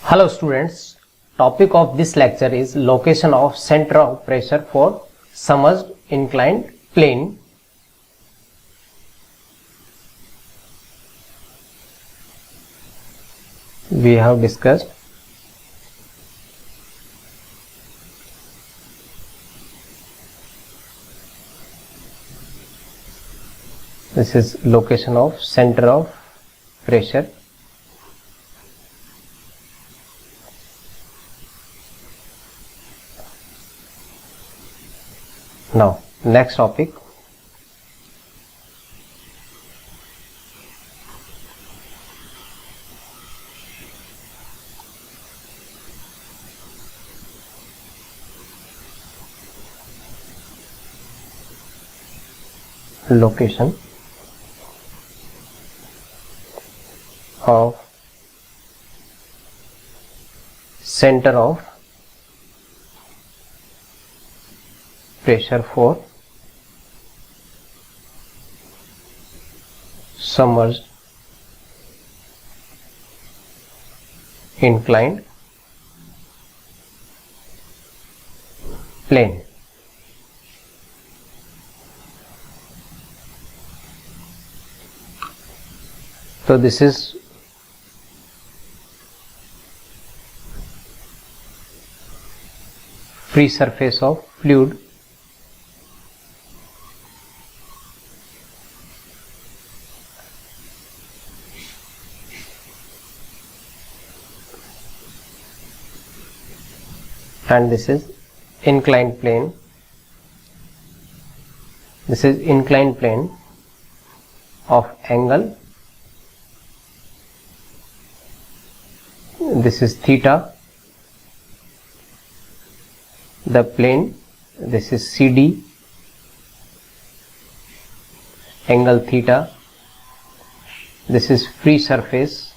Hello students, topic of this lecture is location of center of pressure for submerged inclined plane. We have discussed this is location of center of pressure. Now, next topic. Location of center of pressure for submerged inclined plane. So this is free surface of fluid and this is inclined plane. This is inclined plane of angle. This is theta. The plane, this is CD, angle theta. This is free surface.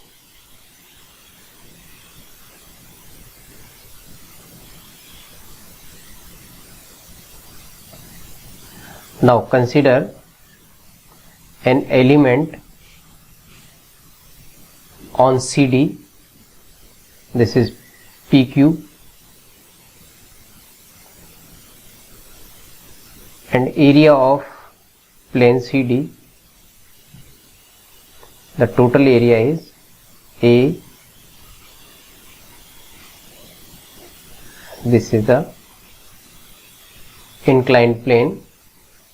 Now consider an element on CD. This is PQ and area of plane CD. The total area is A. This is the inclined plane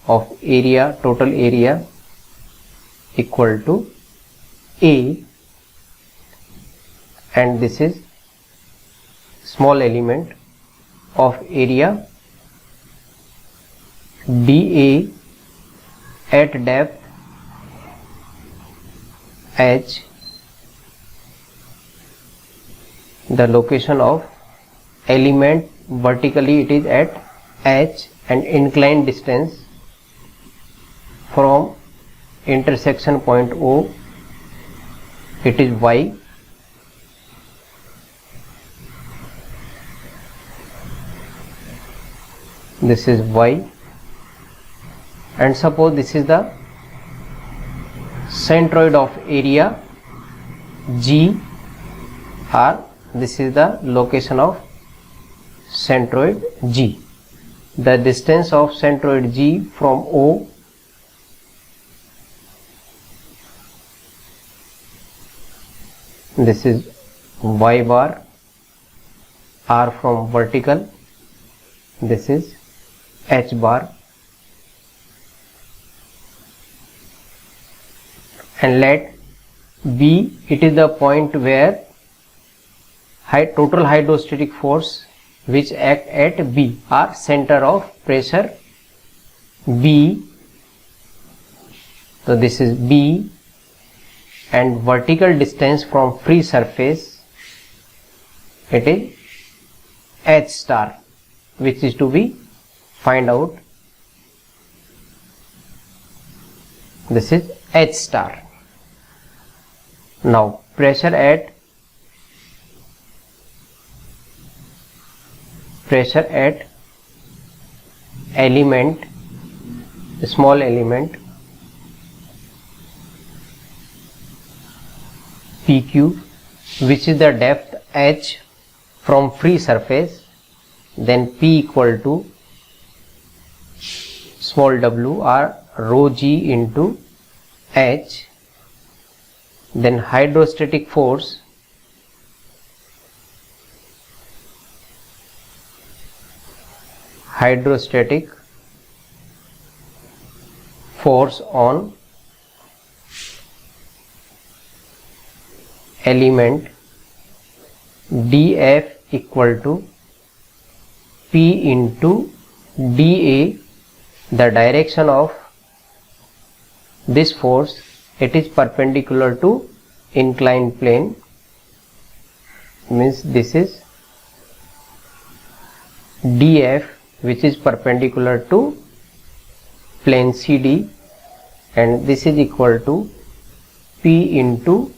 of area, total area equal to A, and this is small element of area dA at depth H. The location of element vertically it is at H and inclined distance from intersection point O it is Y. This is Y, and suppose this is the centroid of area G, or this is the location of centroid G. The distance of centroid G from O this is Y bar, R from vertical, this is H bar, and let B, it is the point where total hydrostatic force which act at B or center of pressure B. So this is B, and vertical distance from free surface it is H star, which is to be find out. this is H star. Now pressure at element, small element PQ, which is the depth H from free surface, then P equal to small w or rho g into H, then hydrostatic force on element dF equal to P into dA. The direction of this force, it is perpendicular to inclined plane, means this is dF, which is perpendicular to plane CD, and this is equal to P into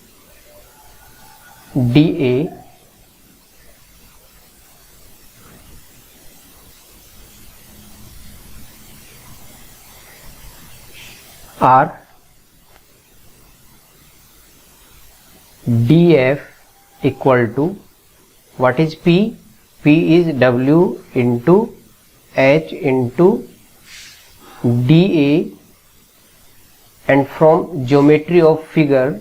dA or dF equal to, what is P? P is W into H into dA, and from geometry of figure,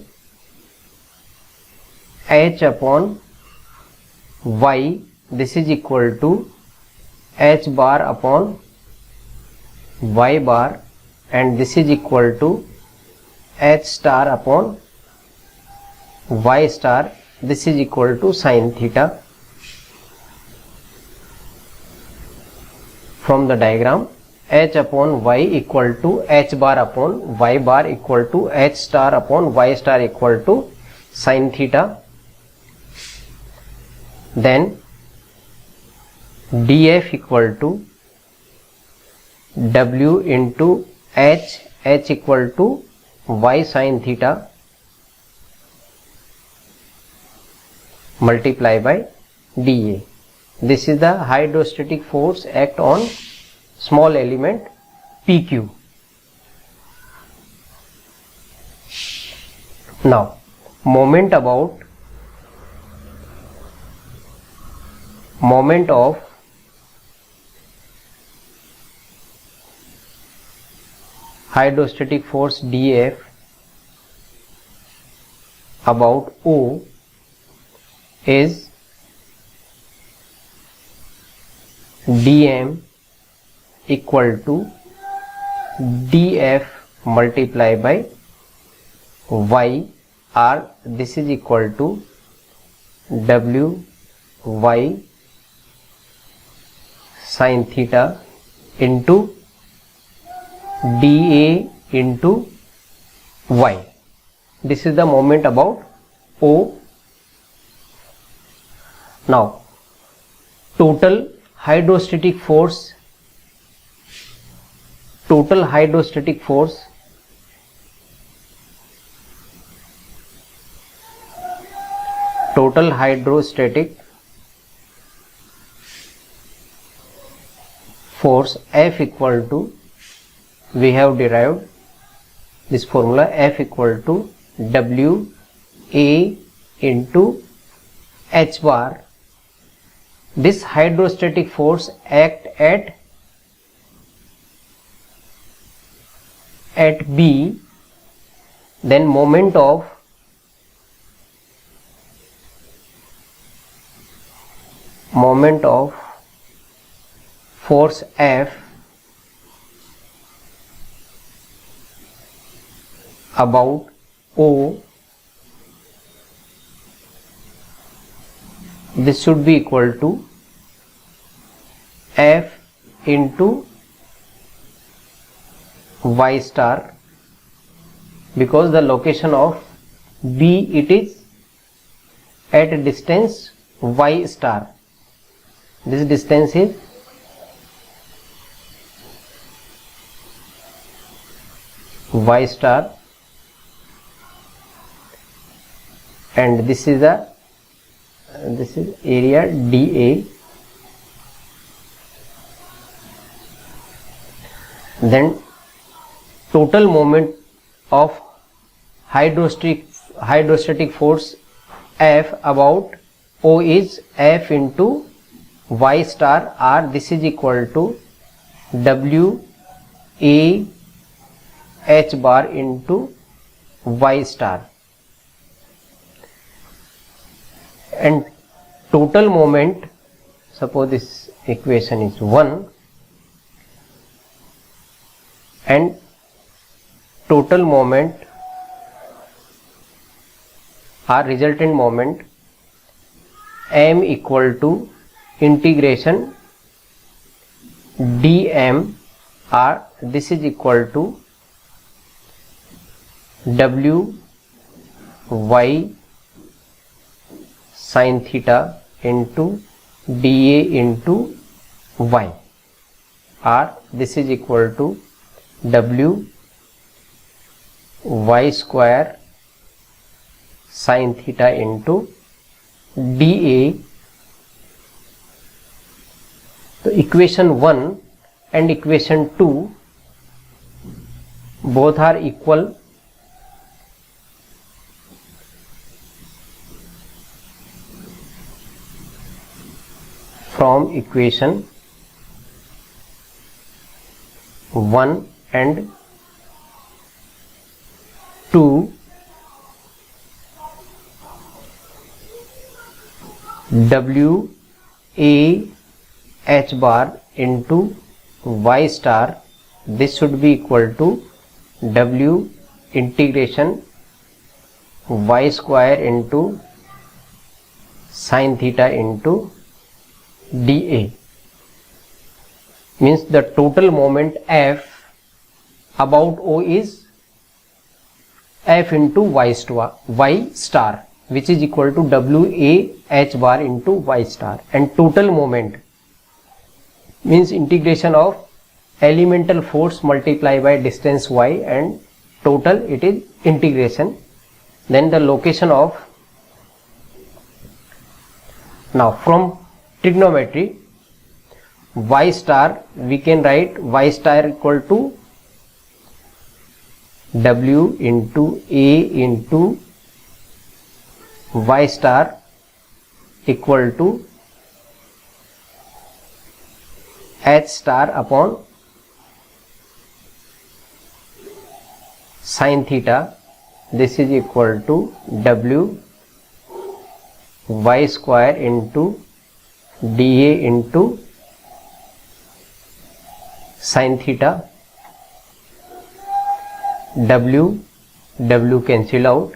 H upon Y, this is equal to H bar upon Y bar, and this is equal to H star upon Y star, this is equal to sin theta. From the diagram, H upon Y equal to H bar upon Y bar equal to H star upon Y star equal to sin theta. Then dF equal to W into H equal to Y sin theta multiply by dA. This is the hydrostatic force act on small element PQ. Now moment of hydrostatic force dF about O is dm equal to dF multiply by y, or this is equal to W y sin theta into dA into y. This is the moment about O. Now total hydrostatic force F equal to, we have derived this formula, F equal to W A into H bar. This hydrostatic force act at B, then moment of force F about O, this should be equal to F into Y star, because the location of B, it is at a distance Y star. This distance is y star, and this is area dA. Then total moment of hydrostatic force F about O is F into y star r. This is equal to W A h bar into y star, and total moment, suppose this equation is 1, and total moment or resultant moment m equal to integration dm, or this is equal to w y sin theta into dA into y, or this is equal to w y square sin theta into dA. So equation 1 and equation 2 both are equal. From equation 1 and 2, W A h bar into y star, this should be equal to W integration y square into sin theta into dA. Means the total moment F about O is F into y star, which is equal to W A h bar into y star, and total moment means integration of elemental force multiplied by distance y, and total it is integration. Then the location of, now from trigonometry, y star, we can write y star equal to W into A into y star equal to h star upon sin theta. This is equal to W y square into dA into sin theta. W cancel out.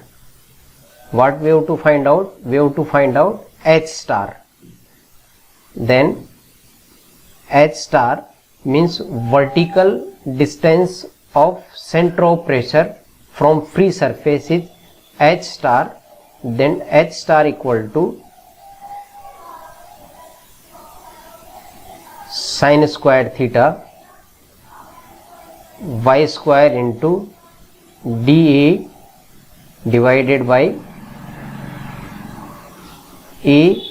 What we have to find out? We have to find out h star. Then h star means vertical distance of center of pressure from free surface is h star. Then h star equal to sin square theta y square into dA divided by A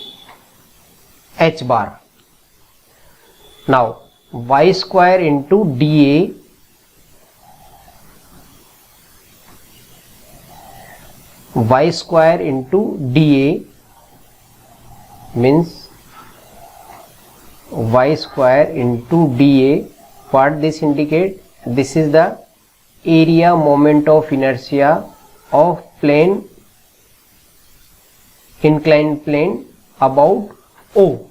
h bar. Now y square into dA means y square into dA. What this indicate? This is the area moment of inertia of plane, inclined plane about O,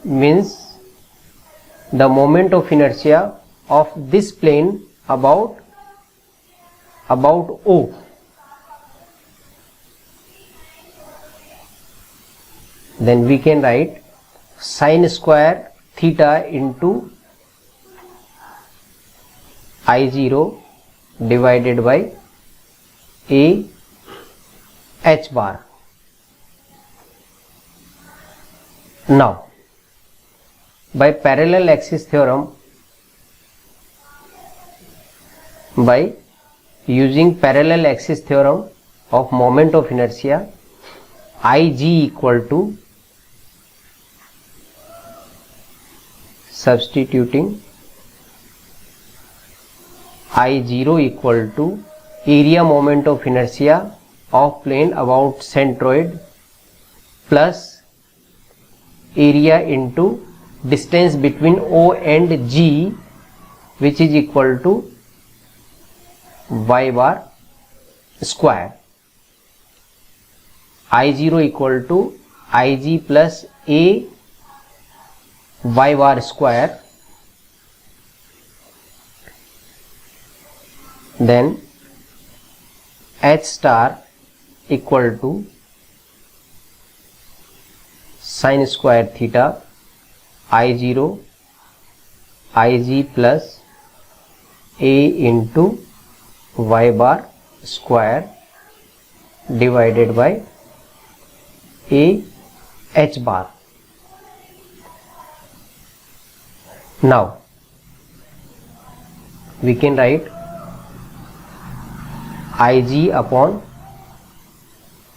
means the moment of inertia of this plane about O. Then we can write sin square theta into I0 divided by A h bar. Now by parallel axis theorem, by using parallel axis theorem of moment of inertia, Ig equal to, substituting I0 equal to area moment of inertia of plane about centroid plus area into distance between O and G, which is equal to y bar square. I0 equal to Ig plus A y bar square, then H star equal to sin square theta I0 Ig plus A into y bar square divided by A H bar. Now we can write Ig upon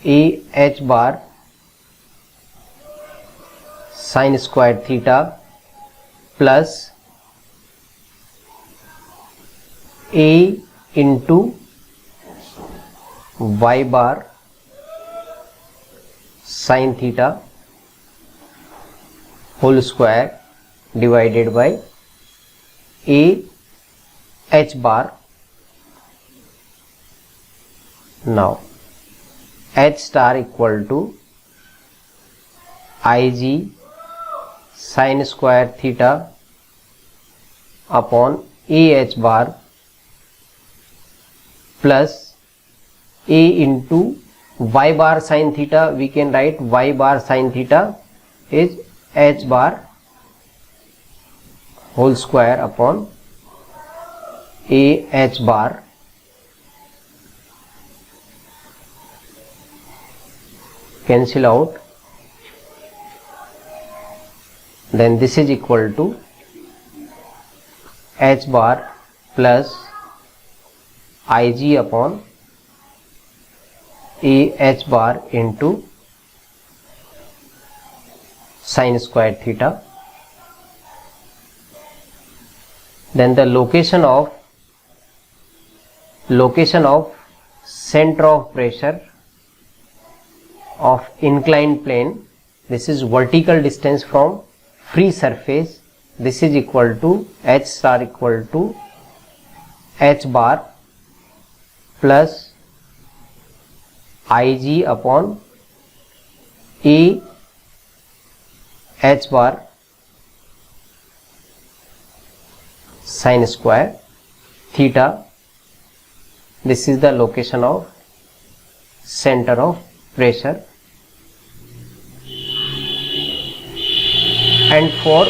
A H bar sin square theta plus A into y bar sin theta whole square divided by A H bar. Now H star equal to Ig sin square theta upon A H bar plus A into y bar sin theta. We can write y bar sin theta is H bar whole square upon A H bar cancel out, then this is equal to H bar plus Ig upon A H bar into sin square theta. Then the location of center of pressure of inclined plane, this is vertical distance from free surface, this is equal to H star equal to H bar plus Ig upon A H bar sin square theta. This is the location of center of pressure. And for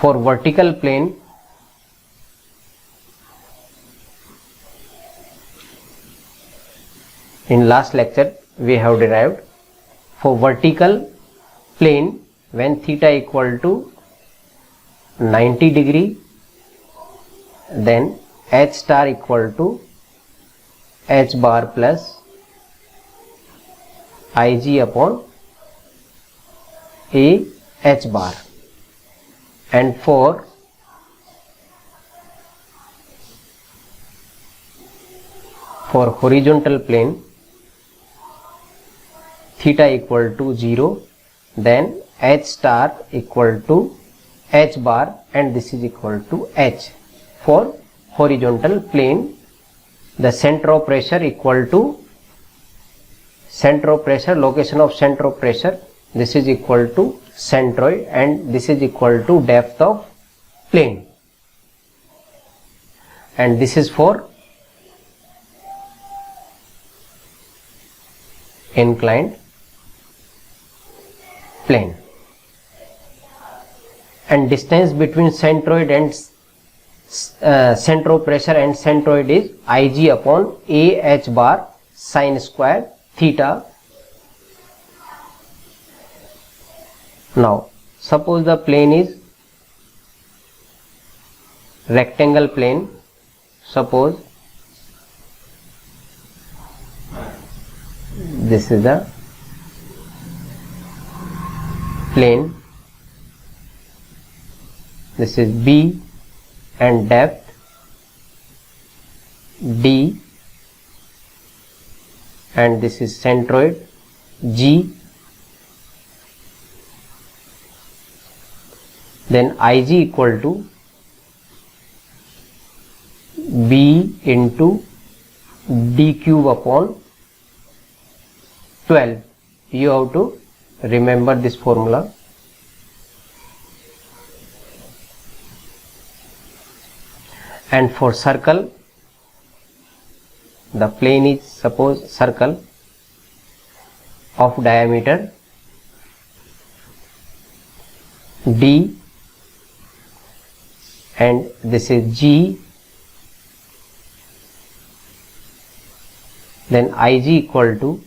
vertical plane, in last lecture we have derived, for vertical plane when theta equal to 90 degree, then H star equal to H bar plus Ig upon A H bar. And for horizontal plane, theta equal to 0, then H star equal to H bar, and this is equal to H. For horizontal plane, the center of pressure equal to location of center of pressure, this is equal to centroid, and this is equal to depth of plane, and this is for inclined plane. And distance between centroid and center of pressure and centroid is Ig upon A H bar sin square theta. Now suppose the plane is rectangle plane. Suppose this is the plane, this is B and depth D, and this is centroid G. Then Ig equal to B into D cube upon 12. You have to remember this formula. And for circle, the plane is suppose circle of diameter D, and this is G. Then Ig equal to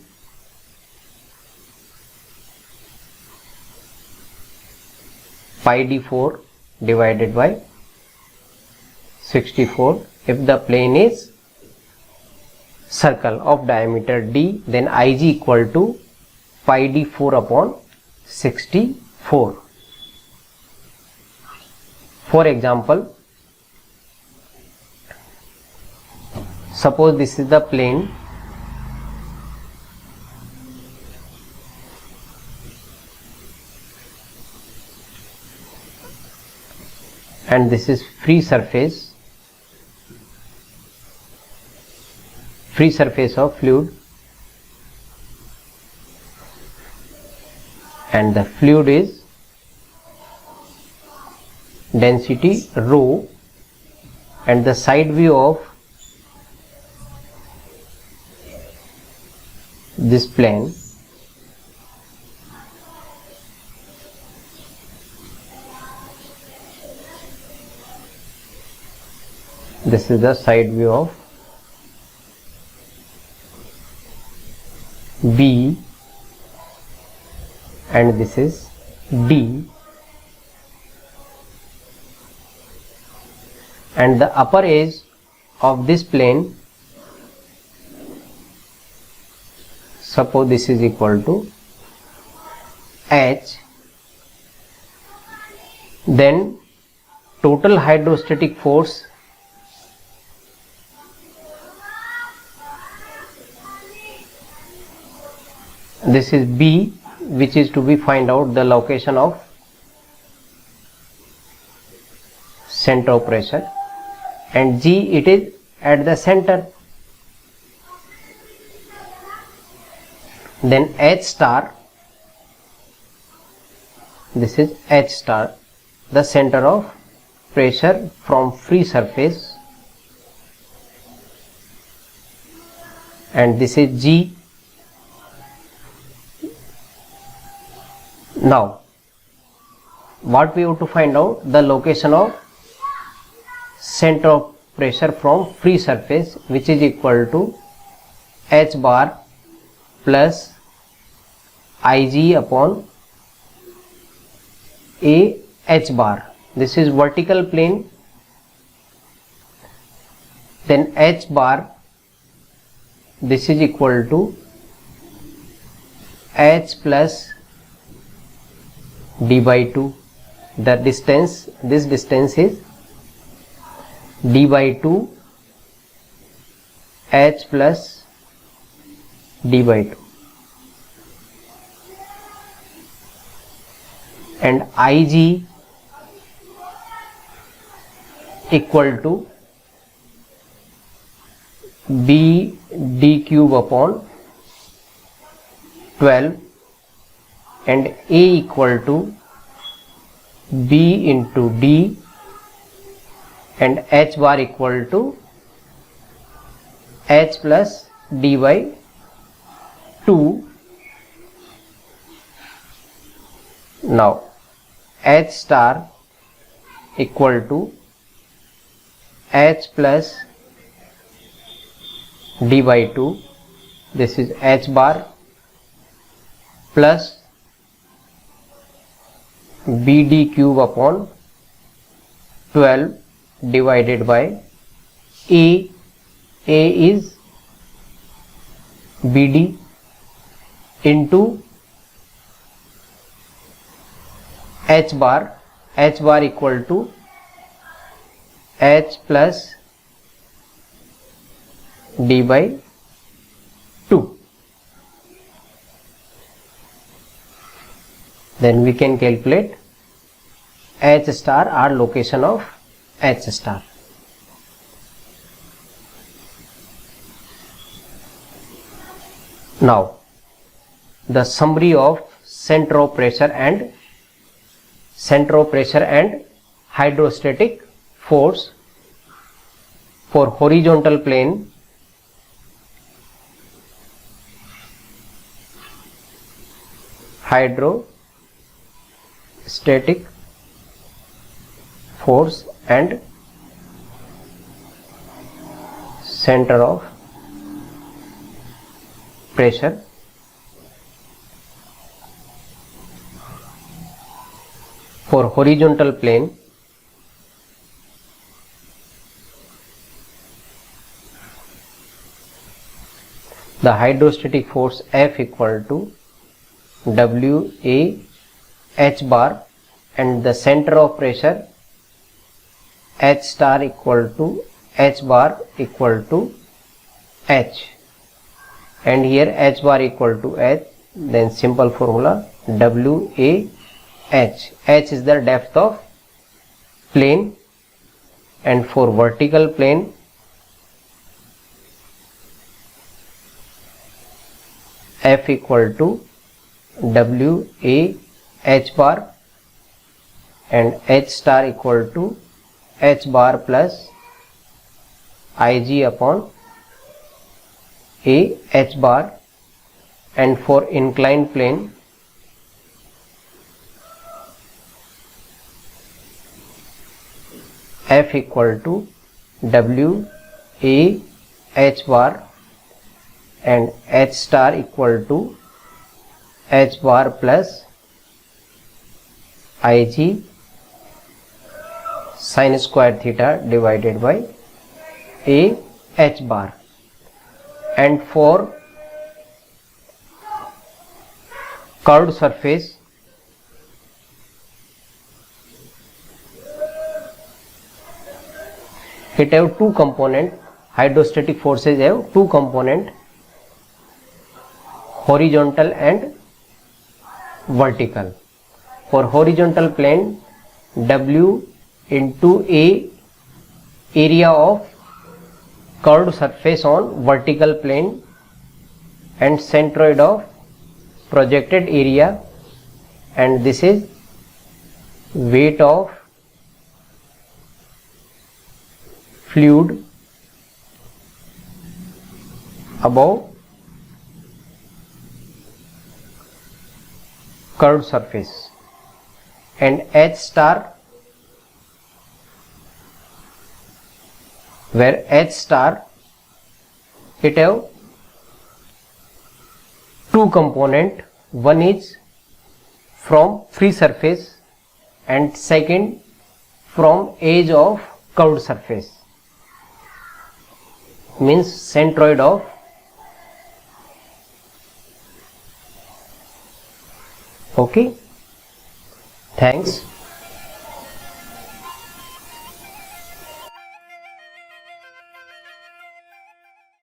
pi d4 divided by 64. If the plane is circle of diameter D, then Ig equal to pi d4 upon 64. For example, suppose this is the plane and this is free surface of fluid, and the fluid is density rho, and the side view of this plane this is the side view of B, and this is D, and the upper edge of this plane, suppose this is equal to H, then total hydrostatic force this is B, which is to be find out the location of center of pressure, and G, it is at the center. Then H star, this is H star, the center of pressure from free surface, and this is G. Now what we have to find out? The location of center of pressure from free surface, which is equal to H bar plus Ig upon A H bar. This is vertical plane, then H bar, this is equal to H plus D by 2. The distance, this distance is D by 2 H plus D by 2, and Ig equal to B D cube upon 12, and A equal to B into D, and H bar equal to H plus D by 2. Now H star equal to H plus D by 2, this is H bar plus BD cube upon 12 divided by A is BD into H bar equal to H plus D by 2. Then we can calculate H star or location of H star. Now the summary of center of pressure and hydrostatic force for horizontal plane hydrostatic force and center of pressure for horizontal plane the hydrostatic force F equal to WA H bar and the center of pressure H star equal to H bar equal to H, and here H bar equal to H, then simple formula WA H. H is the depth of plane, and for vertical plane F equal to WA H bar and H star equal to H bar plus Ig upon A H bar, and for inclined plane F equal to WA H bar and H star equal to H bar plus Ig sin square theta divided by A H bar, and for curved surface it have two component. Hydrostatic forces have two component, horizontal and vertical. For horizontal plane W into A area of curved surface on vertical plane and centroid of projected area, and this is weight of fluid above curved surface, and H star, where H star it have two component, one is from free surface and second from edge of curved surface, means centroid of okay. Thanks.